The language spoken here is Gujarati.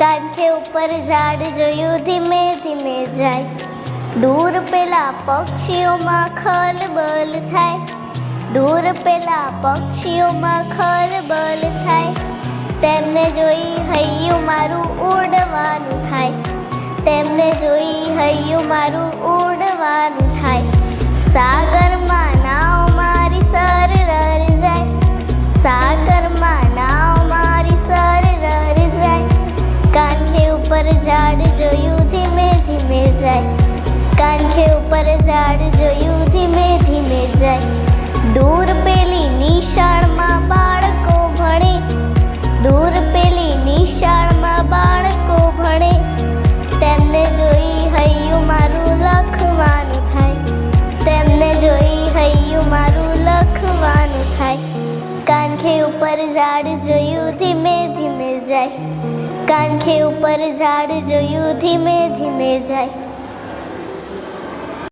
કાંઠે ઉપર ઝાડ જોયું ધીમે ધીમે જાય, દૂર પેલા પક્ષીઓમાં ખલબલ થાય, દૂર પેલા પક્ષીઓમાં ખલબલ થાય, તેમને જોઈ હૈયું મારું ઉડવાનું થાય, તેમને જોઈ હૈયું મારું ઉડવાનું થાય. સાગરમાં નાવ મારી સરર જાય, સાગરમાં નાવ મારી સરર જાય, કાંઠે ઉપર ઝાડ જોયું ધીમે ધીમે જાય, કાંઠે ઉપર ઝાડ જોયું ધીમે ધીમે જાય. દૂર પેલી નિશાળમાં બાળકો ભણે, દૂર પેલી નિશાળમાં બાળકો ભણે, તેમને જોઈ હૈયું મારું લખવાનું થાય, તેમને જોઈ હૈયું મારું લખવાનું થાય. કાંઠે ઉપર ઝાડ જોયું ધીમે ધીમે જાય, કાંઠે ઉપર ઝાડ જોયું ધીમે ધીમે જાય.